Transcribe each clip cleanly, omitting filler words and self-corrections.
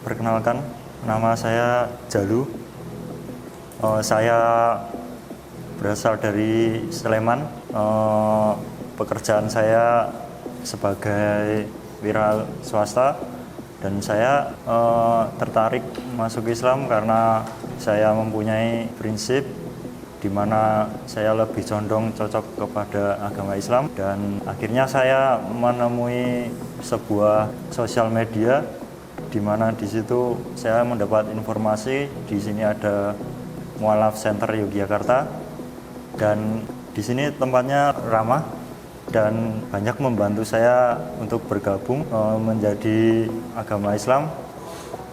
Perkenalkan, nama saya Jalu. Saya berasal dari Sleman. Pekerjaan saya sebagai wira swasta dan saya tertarik masuk Islam karena saya mempunyai prinsip di mana saya lebih condong cocok kepada agama Islam, dan akhirnya saya menemui sebuah sosial media di mana di situ saya mendapat informasi di sini ada Mualaf Center Yogyakarta, dan di sini tempatnya ramah dan banyak membantu saya untuk bergabung menjadi agama Islam,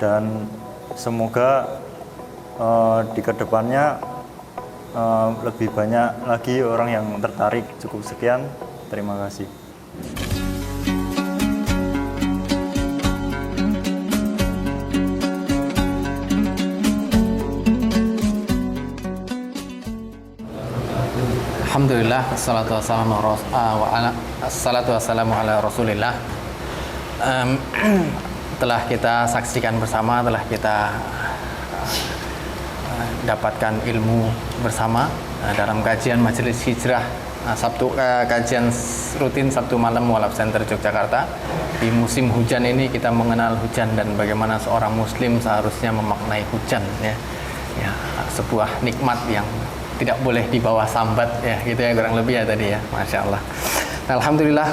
dan semoga di kedepannya lebih banyak lagi orang yang tertarik. Cukup sekian, terima kasih. Alhamdulillah, assalatu wassalamu ala rasulillah. Telah kita saksikan bersama, telah kita dapatkan ilmu bersama dalam kajian Majelis Hijrah kajian rutin Sabtu malam Mualaf Center Yogyakarta. Di musim hujan ini kita mengenal hujan dan bagaimana seorang muslim seharusnya memaknai hujan, ya sebuah nikmat yang tidak boleh dibawa sambat, ya gitu ya kurang lebih ya tadi ya, Masya Allah. Nah, Alhamdulillah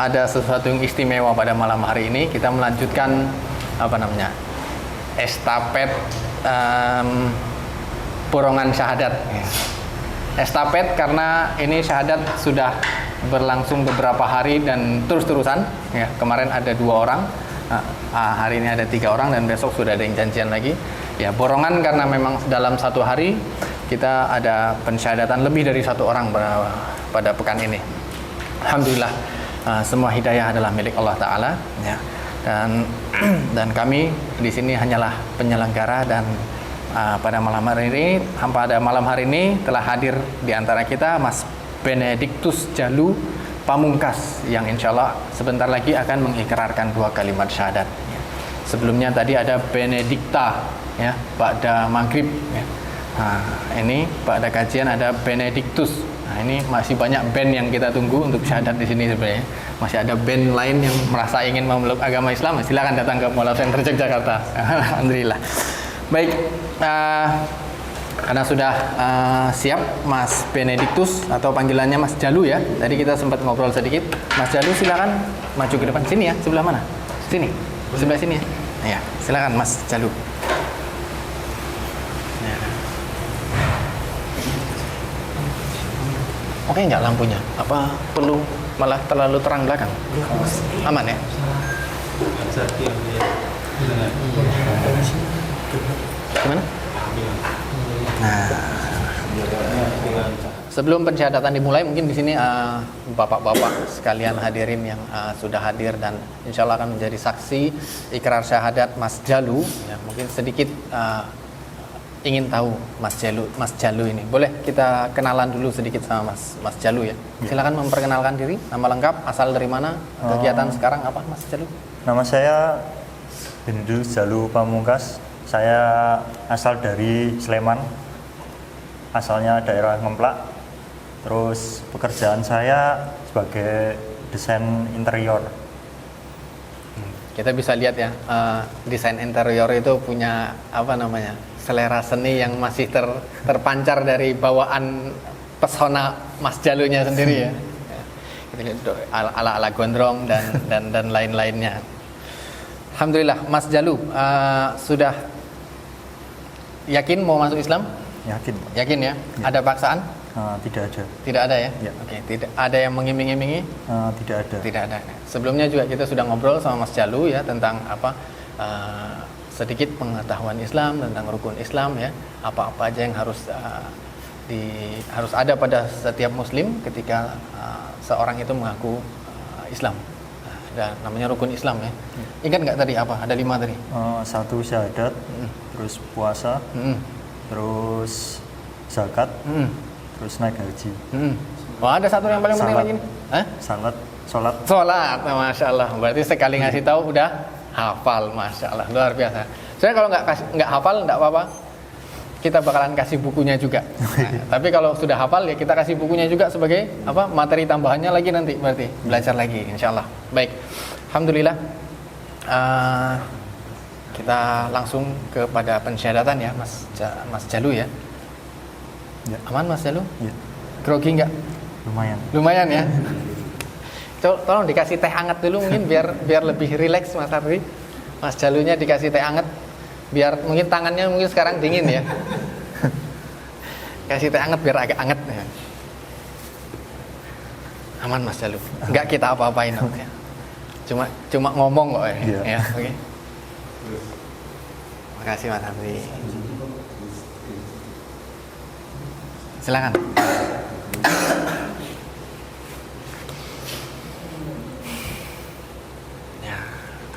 ada sesuatu yang istimewa pada malam hari ini. Kita melanjutkan estafet borongan syahadat. Estafet karena ini syahadat sudah berlangsung beberapa hari dan terus-terusan. Ya, kemarin ada 2 orang, hari ini ada 3 orang, dan besok sudah ada yang janjian lagi. Ya, borongan karena memang dalam 1 hari kita ada pensyahadatan lebih dari 1 orang pada pekan ini. Alhamdulillah, semua hidayah adalah milik Allah Ta'ala, ya. Dan kami di sini hanyalah penyelenggara, dan pada malam hari ini telah hadir di antara kita Mas Benediktus Jalu Pamungkas yang insya Allah sebentar lagi akan mengikrarkan 2 kalimat syahadat. Ya. Sebelumnya tadi ada Benedikta, ya, ba'da maghrib, ya. Nah, ini pada kajian ada Benediktus. Nah, ini masih banyak band yang kita tunggu untuk syahadat di sini sebenarnya. Masih ada band lain yang merasa ingin memeluk agama Islam, silakan datang ke Mualaf Center Yogyakarta. Alhamdulillah. Baik, karena sudah siap Mas Benediktus atau panggilannya Mas Jalu, ya. Tadi kita sempat ngobrol sedikit. Mas Jalu silakan maju ke depan. Sini ya, sebelah mana? Sini. Sebelah sini ya. Ya, silakan Mas Jalu. Oke nggak lampunya? Apa perlu malah terlalu terang belakang? Aman ya? Gimana? Nah, sebelum pensyahadatan dimulai, mungkin di sini bapak-bapak sekalian hadirin yang sudah hadir dan insya Allah akan menjadi saksi ikrar syahadat Mas Jalu. Ya, mungkin sedikit ingin tahu Mas Jalu ini. Boleh kita kenalan dulu sedikit sama Mas Jalu, ya. Silakan memperkenalkan diri, nama lengkap, asal dari mana, kegiatan sekarang apa, Mas Jalu? Nama saya Benediktus Jalu Pamungkas. Saya asal dari Sleman, asalnya daerah Ngemplak. Terus pekerjaan saya sebagai desain interior. Kita bisa lihat ya, desain interior itu punya selera seni yang masih terpancar dari bawaan pesona Mas Jalunya sendiri, ya. Kita lihat ala-ala gondrong dan lain-lainnya. Alhamdulillah, Mas Jalu sudah yakin mau masuk Islam? Yakin. Yakin ya? Ada paksaan? Tidak ada. Tidak ada ya? Ya. Oke, tidak ada yang mengiming-imingi? Tidak ada. Tidak ada. Sebelumnya juga kita sudah ngobrol sama Mas Jalu, ya, tentang sedikit pengetahuan Islam, tentang rukun Islam, ya. Apa-apa aja yang harus ada pada setiap muslim ketika seorang itu mengaku Islam. Dan namanya rukun Islam, ya. Ingat nggak tadi apa? Ada 5 tadi. 1 syahadat, terus puasa, terus zakat, terus naik haji. Wah, ada satu yang paling penting lagi nih. Sholat. Masya Allah. Berarti sekali ngasih tahu udah Hafal, masya Allah, luar biasa. Sebenarnya kalau nggak hafal nggak apa-apa, kita bakalan kasih bukunya juga. Nah, tapi kalau sudah hafal ya kita kasih bukunya juga sebagai apa, materi tambahannya lagi nanti, berarti belajar lagi, insya Allah. Baik, alhamdulillah. Kita langsung kepada pensyahadatan ya, Mas Jalu ya. Ya. Aman Mas Jalu? Ya. Grogi nggak? Lumayan ya. Tolong dikasih teh hangat dulu mungkin biar lebih rileks Mas Ardi. Mas Jalunya dikasih teh hangat biar mungkin tangannya mungkin sekarang dingin ya. Kasih teh hangat biar agak hangat ya. Aman Mas Jalu. Enggak kita apa-apain ya. Cuma ngomong kok ya. Ya, oke. Makasih Mas Ardi. Silakan.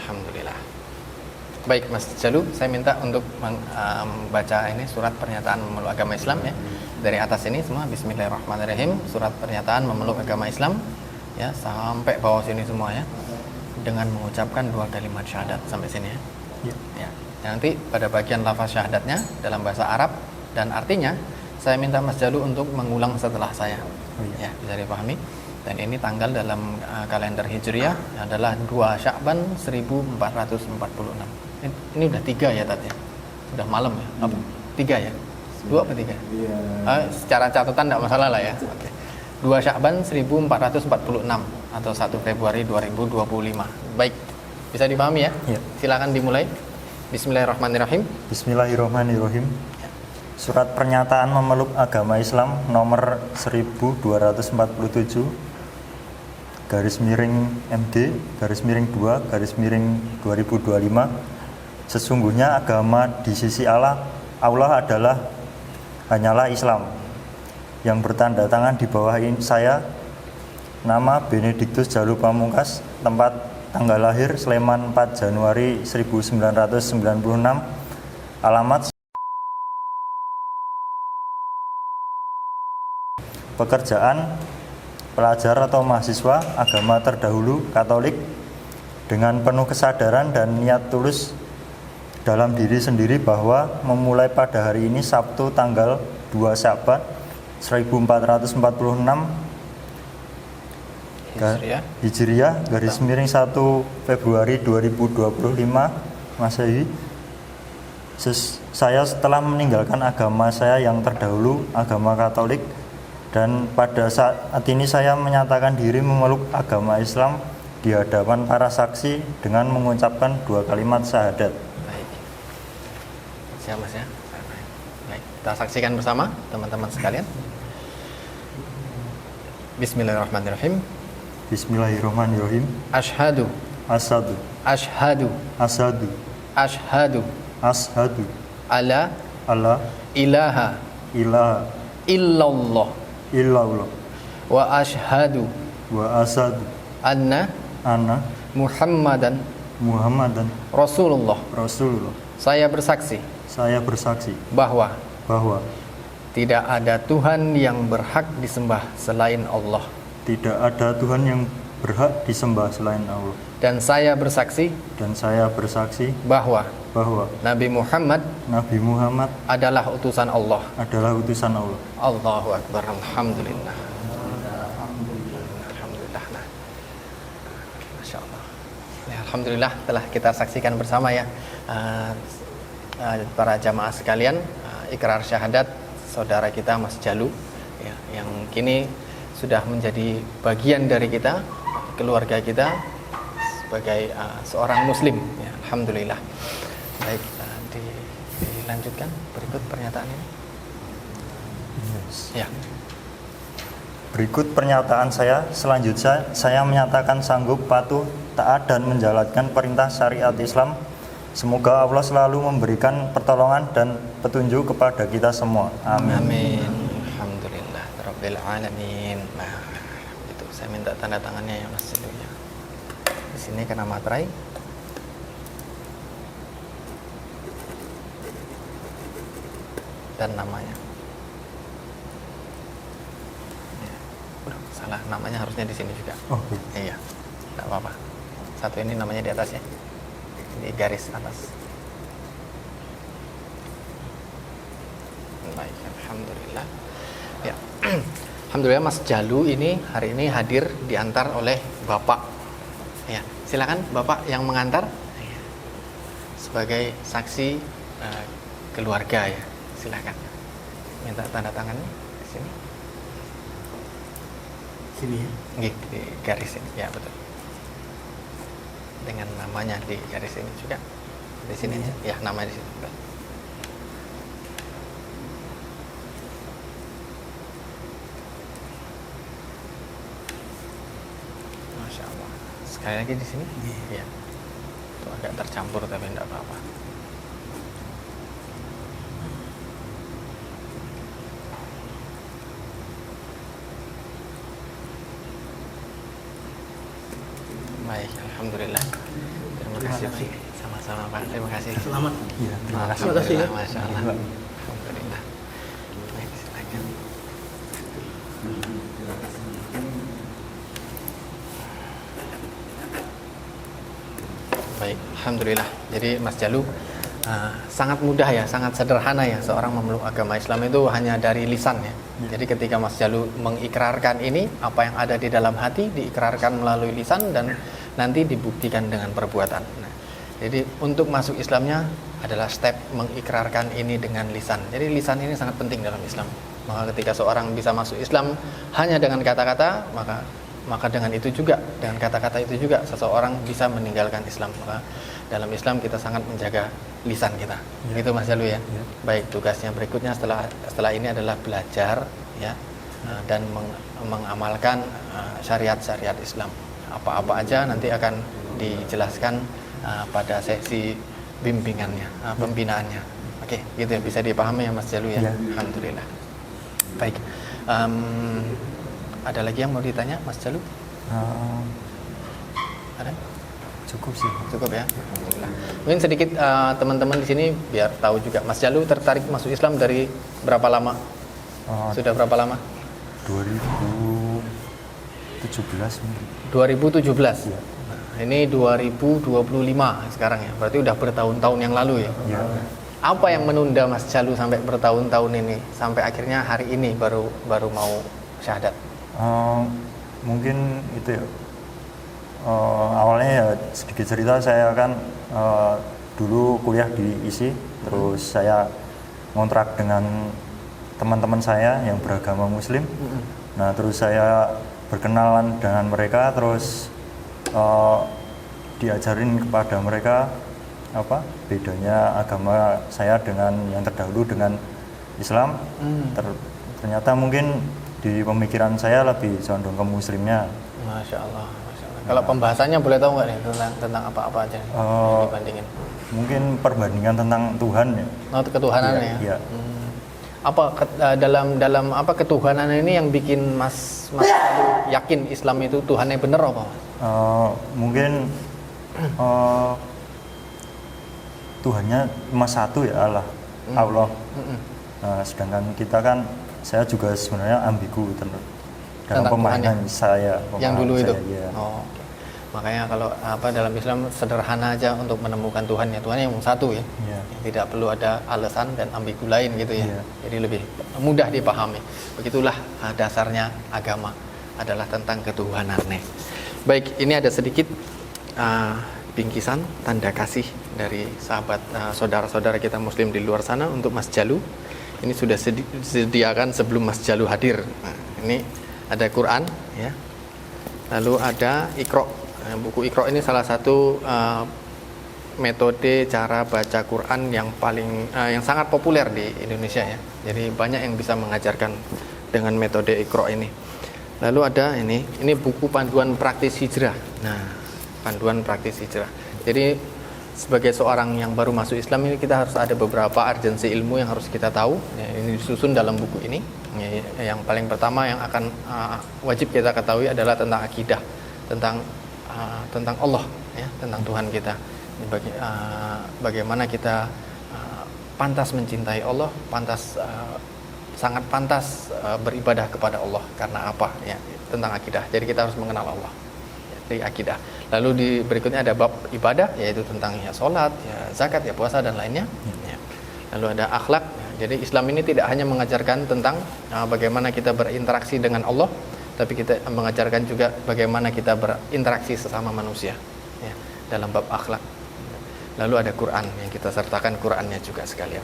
Alhamdulillah. Baik Mas Jalu, saya minta untuk membaca ini surat pernyataan memeluk agama Islam ya. Dari atas ini semua, Bismillahirrahmanirrahim, surat pernyataan memeluk agama Islam ya, sampai bawah sini semua ya. Dengan mengucapkan 2 kalimat syahadat sampai sini ya. Ya. Nanti pada bagian lafaz syahadatnya dalam bahasa Arab dan artinya saya minta Mas Jalu untuk mengulang setelah saya. Ya, bisa dipahami. Dan ini tanggal dalam kalender Hijriah adalah 2 Sya'ban 1446. Ini udah 3 ya tadi. Sudah malam ya. Apa? 3 ya? 2 apa 3? Secara catatan enggak masalah lah ya. Oke. 2 Sya'ban 1446 atau 1 Februari 2025. Baik. Bisa dipahami ya? Ya. Silakan dimulai. Bismillahirrahmanirrahim. Bismillahirrahmanirrahim. Surat pernyataan memeluk agama Islam nomor 1247 garis miring MD garis miring 2 garis miring 2025. Sesungguhnya agama di sisi Allah adalah hanyalah Islam. Yang bertanda tangan di bawah ini saya, nama Benediktus Jalu Pamungkas, tempat tanggal lahir Sleman 4 Januari 1996, alamat pekerjaan pelajar atau mahasiswa agama terdahulu Katolik, dengan penuh kesadaran dan niat tulus dalam diri sendiri bahwa memulai pada hari ini Sabtu tanggal 2 Sya'ban 1446 Hijriah garis miring 1 Februari 2025 Masehi, saya setelah meninggalkan agama saya yang terdahulu, agama Katolik, dan pada saat ini saya menyatakan diri memeluk agama Islam di hadapan para saksi dengan mengucapkan 2 kalimat syahadat. Baik. Siap Mas ya. Baik, kita saksikan bersama teman-teman sekalian. Bismillahirrahmanirrahim. Bismillahirrahmanirrahim. Asyhadu. Asyhadu. Asyhadu. Asyhadu. Asyhadu. Asyhadu. Alla ilaha illallah. Illallah. Wa asyhadu anna Muhammadan Rasulullah. Saya bersaksi bahwa tidak ada Tuhan yang berhak disembah selain Allah. Tidak ada Tuhan yang berhak disembah selain Allah. Dan saya bersaksi bahwa Nabi Muhammad adalah utusan Allah. Allahu Akbar. Alhamdulillah. Nah. Masya Allah. Ya, alhamdulillah telah kita saksikan bersama ya, para jamaah sekalian, ikrar syahadat saudara kita Mas Jalu ya, yang kini sudah menjadi bagian dari kita, keluarga kita sebagai seorang muslim ya, alhamdulillah. Baik, dilanjutkan berikut pernyataan ini. Ya. Berikut pernyataan saya. Selanjutnya saya menyatakan sanggup, patuh, taat dan menjalankan perintah syariat Islam. Semoga Allah selalu memberikan pertolongan dan petunjuk kepada kita semua. Amin. Amin. Alhamdulillah rabbil alamin. Nah, itu saya minta tanda tangannya ya Mas Jalu ya. Di sini kena materai. Dan namanya. Salah, namanya harusnya di sini juga. Oh, iya, tidak apa-apa. Satu ini namanya di atas ya. di garis atas. Baik, alhamdulillah. Ya. Alhamdulillah Mas Jalu ini hari ini hadir diantar oleh Bapak. Ya, silakan Bapak yang mengantar sebagai saksi keluarga ya. Silakan. Minta tanda tangannya di sini. Sini ya. Nggih, di garis ini. Ya, betul. Dengan namanya di garis ini juga. Di sini ya, nama di sini. Betul. Masya Allah. Sekali lagi di sini. Ya. Itu agak tercampur tapi tidak apa-apa. Baik, alhamdulillah. Terima kasih. Sama-sama Pak. Terima kasih. Selamat. Iya, Terima kasih. Terima kasih ya. Masya Allah. Alhamdulillah. Baik, silakan. Baik, alhamdulillah. Jadi Mas Jalu sangat mudah ya, sangat sederhana ya seorang memeluk agama Islam itu hanya dari lisan ya. Jadi ketika Mas Jalu mengikrarkan ini, apa yang ada di dalam hati diikrarkan melalui lisan dan nanti dibuktikan dengan perbuatan. Nah, jadi untuk masuk Islamnya adalah step mengikrarkan ini dengan lisan. Jadi lisan ini sangat penting dalam Islam. Maka ketika seorang bisa masuk Islam hanya dengan kata-kata, maka dengan itu juga, dengan kata-kata itu juga seseorang bisa meninggalkan Islam. Maka dalam Islam kita sangat menjaga lisan kita. Ya. Gitu Mas Jalu ya. Ya. Baik, tugasnya berikutnya setelah ini adalah belajar ya dan mengamalkan syariat-syariat Islam. Apa-apa aja nanti akan dijelaskan pada sesi bimbingannya, pembinaannya. Oke, gitu ya, bisa dipahami ya Mas Jalu ya. Ya. Alhamdulillah. Baik. Ada lagi yang mau ditanya Mas Jalu? Ada? Cukup sih. Cukup ya. Alhamdulillah. Mungkin sedikit teman-teman di sini biar tahu juga Mas Jalu tertarik masuk Islam dari berapa lama? Sudah berapa lama? 2017 mungkin. 2017. Ya. Nah, ini 2025 sekarang ya. Berarti udah bertahun-tahun yang lalu ya. Ya. Apa yang menunda Mas Jalu sampai bertahun-tahun ini sampai akhirnya hari ini baru mau syahadat? Mungkin itu ya. Awalnya ya sedikit cerita, saya kan dulu kuliah di ISI, terus saya ngontrak dengan teman-teman saya yang beragama Muslim. Nah, terus saya berkenalan dengan mereka, terus diajarin kepada mereka apa bedanya agama saya dengan yang terdahulu dengan Islam. Ternyata mungkin di pemikiran saya lebih condong ke Muslimnya. Masya Allah, Masya Allah. Kalau pembahasannya boleh tahu nggak nih tentang apa-apa aja yang dibandingin? Mungkin perbandingan tentang Tuhan ya. Oh, ketuhanan ya. Iya. Apa dalam apa ketuhanan ini yang bikin Mas yakin Islam itu Tuhannya benar apa Mas? Mungkin Tuhannya cuma satu ya, Allah. Sedangkan kita kan, saya juga sebenarnya ambigu dalam pemahaman saya. Yang dulu itu. Ya. Oh, okay. Makanya kalau dalam Islam sederhana aja untuk menemukan Tuhan ya, Tuhan yang satu ya. Ya. Tidak perlu ada alasan dan ambigu lain gitu ya. Ya. Jadi lebih mudah dipahami. Begitulah dasarnya agama adalah tentang ketuhanan nih. Baik, ini ada sedikit bingkisan tanda kasih dari sahabat saudara-saudara kita Muslim di luar sana untuk Mas Jalu. Ini sudah disediakan sebelum Mas Jalu hadir. Nah, ini ada Quran ya. Lalu ada Iqra. Buku Iqra ini salah satu metode cara baca Quran yang sangat populer di Indonesia ya. Jadi banyak yang bisa mengajarkan dengan metode Iqra ini. Lalu ada ini buku panduan praktis hijrah. Nah, panduan praktis hijrah. Jadi sebagai seorang yang baru masuk Islam ini kita harus ada beberapa urgensi ilmu yang harus kita tahu. Ya, ini disusun dalam buku ini. Ya, yang paling pertama yang akan wajib kita ketahui adalah tentang akidah, tentang Allah, ya, tentang Tuhan kita. Bagaimana kita pantas mencintai Allah, sangat pantas beribadah kepada Allah karena apa? Ya, tentang akidah. Jadi kita harus mengenal Allah. Jadi akidah. Lalu di berikutnya ada bab ibadah, yaitu tentang ya sholat, ya zakat, ya puasa dan lainnya. Ya. Lalu ada akhlak. Jadi Islam ini tidak hanya mengajarkan tentang bagaimana kita berinteraksi dengan Allah, tapi kita mengajarkan juga bagaimana kita berinteraksi sesama manusia, ya, dalam bab akhlak. Lalu ada Quran yang kita sertakan Qurannya juga sekalian.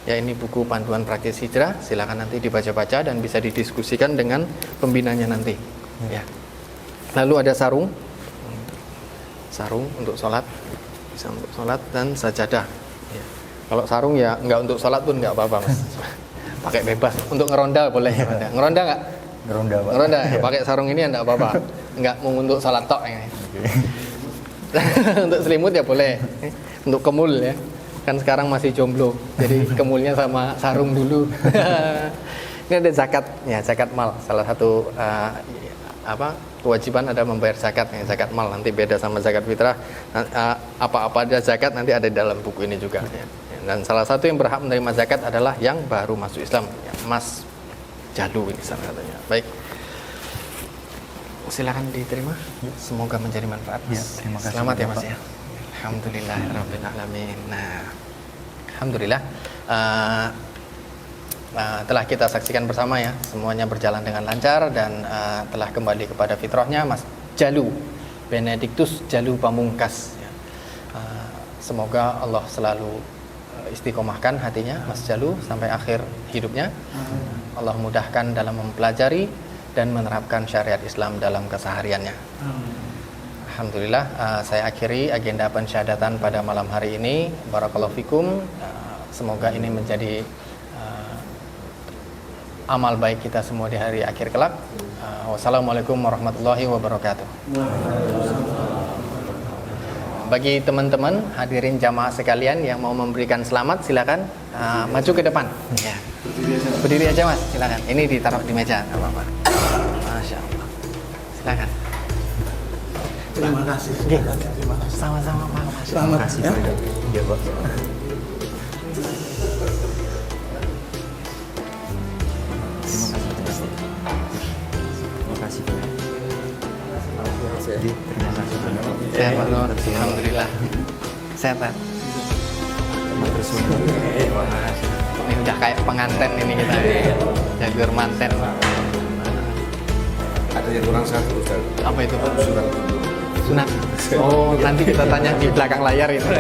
Ya, ini buku panduan praktis hijrah, silakan nanti dibaca-baca dan bisa didiskusikan dengan pembinanya nanti. Ya. Lalu ada sarung untuk sholat, bisa untuk sholat dan sajadah. Ya. Kalau sarung ya nggak untuk sholat pun nggak apa-apa mas, pakai bebas. Untuk ngeronda boleh, ngeronda nggak? Ngeronda, Pak. Ngeronda, ya, pakai sarung ini nggak apa-apa, nggak mau untuk sholat tok ini. Untuk selimut ya boleh, untuk kemul ya. Kan sekarang masih jomblo, jadi kemulnya sama sarung dulu. Ini ada zakat, ya zakat mal. Salah satu kewajiban ada membayar zakat, ya, zakat mal. Nanti beda sama zakat fitrah. Apa-apa ada zakat nanti ada di dalam buku ini juga. Ya. Dan salah satu yang berhak menerima zakat adalah yang baru masuk Islam, ya, Mas Jalu ini salah satunya. Baik, silakan diterima. Semoga menjadi manfaat. Ya, terima kasih. Selamat ya Mas ya. Alhamdulillah rabbil alamin. Nah, alhamdulillah telah kita saksikan bersama ya, semuanya berjalan dengan lancar dan telah kembali kepada fitrahnya Mas Jalu Benediktus Jalu Pamungkas ya. Semoga Allah selalu istiqomahkan hatinya Mas Jalu sampai akhir hidupnya. Allah mudahkan dalam mempelajari dan menerapkan syariat Islam dalam kesehariannya. Alhamdulillah, saya akhiri agenda pensyahadatan pada malam hari ini. Barakallahu fikum. Semoga ini menjadi amal baik kita semua di hari akhir kelak. Wassalamualaikum warahmatullahi wabarakatuh. Bagi teman-teman hadirin jamaah sekalian yang mau memberikan selamat, silakan maju ke depan. Ya. Berdiri aja mas, silakan. Ini ditaruh di meja, nggak apa-apa. Masya Allah. Silakan. Terima kasih. Terima kasih. Sama-sama Pak. Selamat ya. Iya, Pak. Terima kasih, Pak. Terima kasih, Pak. Sehat Pak Nur. Alhamdulillah. Sehat Pak. Ini udah kayak penganten ini kita. Jagur manten. Ada yang kurang satu Ustaz. Apa itu Pak? Surat. Sunat. Oh, nanti kita tanya di belakang layar itu.